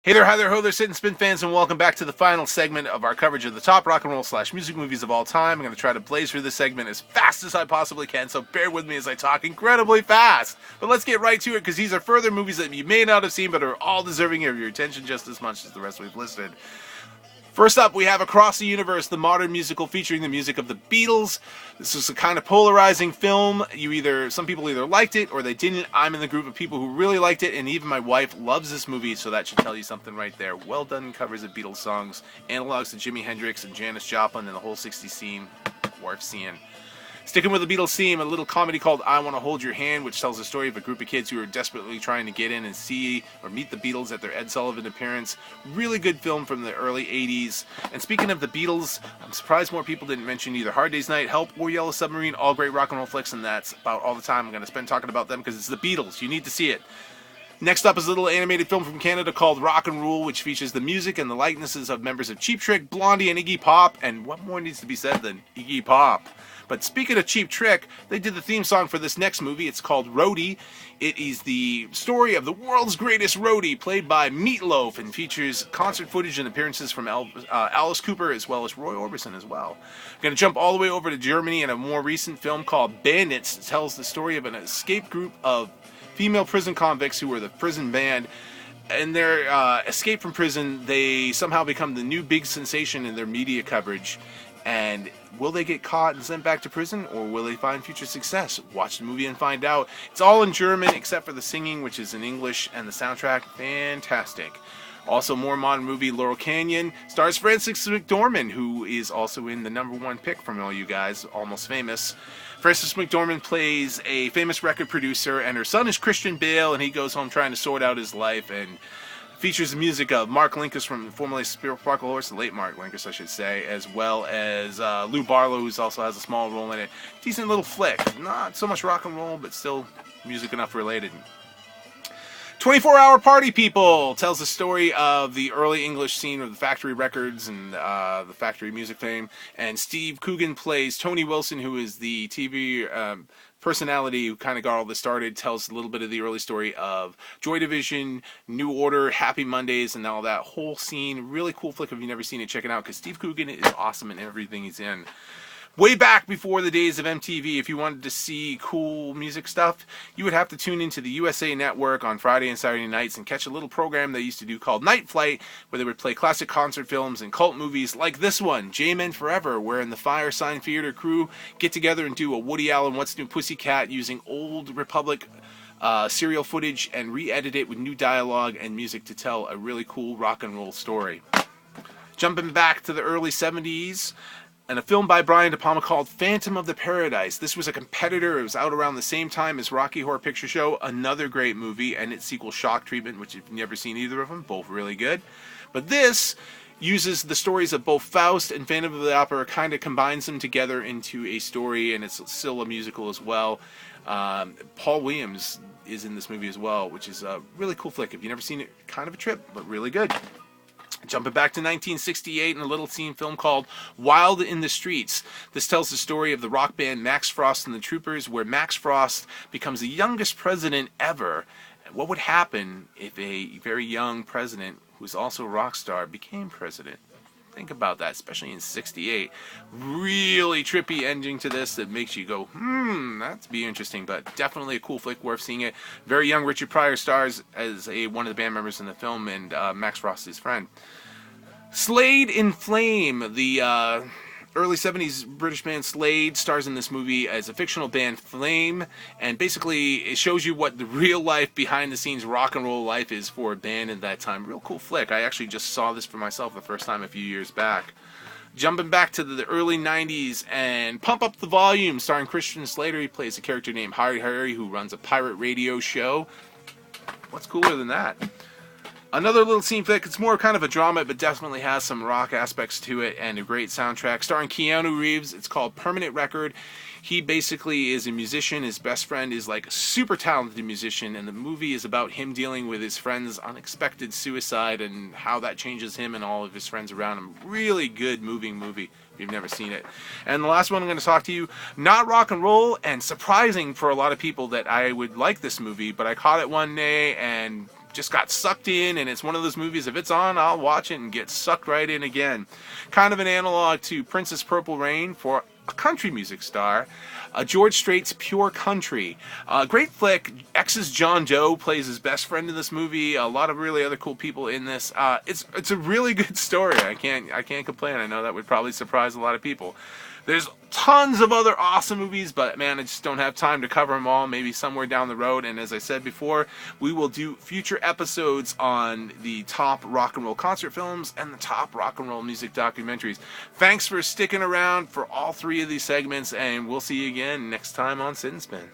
Hey there, hi there, ho there, sit and spin fans, and welcome back to the final segment of our coverage of the top rock and roll / music movies of all time. I'm going to try to blaze through this segment as fast as I possibly can, so bear with me as I talk incredibly fast. But let's get right to it, because these are further movies that you may not have seen, but are all deserving of your attention just as much as the rest we've listed. First up, we have Across the Universe, the modern musical featuring the music of the Beatles. This is a kind of polarizing film. Some people either liked it or they didn't. I'm in the group of people who really liked it, and even my wife loves this movie, so that should tell you something right there. Well done covers of Beatles songs, analogs to Jimi Hendrix and Janis Joplin, and the whole '60s scene worth seeing. Sticking with the Beatles theme, a little comedy called I Want to Hold Your Hand, which tells the story of a group of kids who are desperately trying to get in and see or meet the Beatles at their Ed Sullivan appearance. Really good film from the early 80s. And speaking of the Beatles, I'm surprised more people didn't mention either Hard Day's Night, Help, or Yellow Submarine, all great rock and roll flicks, and that's about all the time I'm going to spend talking about them because it's the Beatles. You need to see it. Next up is a little animated film from Canada called Rock and Roll, which features the music and the likenesses of members of Cheap Trick, Blondie, and Iggy Pop. And what more needs to be said than Iggy Pop? But speaking of Cheap Trick, they did the theme song for this next movie. It's called Roadie. It is the story of the world's greatest roadie, played by Meatloaf, and features concert footage and appearances from Alice Cooper as well as Roy Orbison as well. I'm going to jump all the way over to Germany, and a more recent film called Bandits tells the story of an escaped group of female prison convicts who were the prison band. In their escape from prison, they somehow become the new big sensation in their media coverage. And will they get caught and sent back to prison, or will they find future success? Watch the movie and find out. It's all in German except for the singing, which is in English, and the soundtrack, fantastic. Also, more modern movie, Laurel Canyon, stars Frances McDormand, who is also in the #1 pick from all you guys, Almost Famous. Frances McDormand plays a famous record producer, and her son is Christian Bale, and he goes home trying to sort out his life, and features the music of Mark Linkous from formerly Sparkle Horse, the late Mark Linkous, I should say, as well as Lou Barlow, who also has a small role in it. Decent little flick. Not so much rock and roll, but still music enough related. 24-Hour Party People tells the story of the early English scene of the factory records and the factory music fame. And Steve Coogan plays Tony Wilson, who is the TV personality who kind of got all this started. Tells a little bit of the early story of Joy Division, New Order, Happy Mondays, and all that whole scene. Really cool flick. If you've never seen it, check it out, because Steve Coogan is awesome in everything he's in. Way back before the days of MTV, if you wanted to see cool music stuff, you would have to tune into the USA Network on Friday and Saturday nights and catch a little program they used to do called Night Flight, where they would play classic concert films and cult movies like this one, J-Men Forever, wherein the Fire Sign Theater crew get together and do a Woody Allen What's New Pussycat using old Republic serial footage and re-edit it with new dialogue and music to tell a really cool rock and roll story. Jumping back to the early 70s, and a film by Brian De Palma called Phantom of the Paradise. This was a competitor. It was out around the same time as Rocky Horror Picture Show, another great movie, and its sequel Shock Treatment, which if you've never seen either of them, both really good. But this uses the stories of both Faust and Phantom of the Opera, kind of combines them together into a story, and it's still a musical as well. Paul Williams is in this movie as well, which is a really cool flick. If you've never seen it, kind of a trip, but really good. Jumping back to 1968 in a little teen film called Wild in the Streets. This tells the story of the rock band Max Frost and the Troopers, where Max Frost becomes the youngest president ever. What would happen if a very young president, who's also a rock star, became president? Think about that, especially in 68. Really trippy ending to this that makes you go, that'd be interesting, but definitely a cool flick, worth seeing it. Very young Richard Pryor stars as one of the band members in the film, and Max Frost, his friend. Slade in Flame, the early 70s British band Slade, stars in this movie as a fictional band, Flame, and basically it shows you what the real life, behind the scenes rock and roll life is for a band in that time. Real cool flick. I actually just saw this for myself the first time a few years back. Jumping back to the early 90s, and Pump Up the Volume, starring Christian Slater. He plays a character named Harry, who runs a pirate radio show. What's cooler than that? Another little scene flick. It's more kind of a drama, but definitely has some rock aspects to it and a great soundtrack. Starring Keanu Reeves. It's called Permanent Record. He basically is a musician. His best friend is like a super talented musician, and the movie is about him dealing with his friend's unexpected suicide and how that changes him and all of his friends around him. Really good, moving movie if you've never seen it. And the last one I'm going to talk to you, not rock and roll, and surprising for a lot of people that I would like this movie, but I caught it one day and just got sucked in, and it's one of those movies, if it's on, I'll watch it and get sucked right in again. Kind of an analog to Princess Purple Rain for a country music star. George Strait's Pure Country. Great flick. X's John Doe plays his best friend in this movie. A lot of really other cool people in this. It's a really good story. I can't complain. I know that would probably surprise a lot of people. There's tons of other awesome movies, but man, I just don't have time to cover them all. Maybe somewhere down the road. And as I said before, we will do future episodes on the top rock and roll concert films and the top rock and roll music documentaries. Thanks for sticking around for all three of these segments, and we'll see you again next time on Sit and Spin.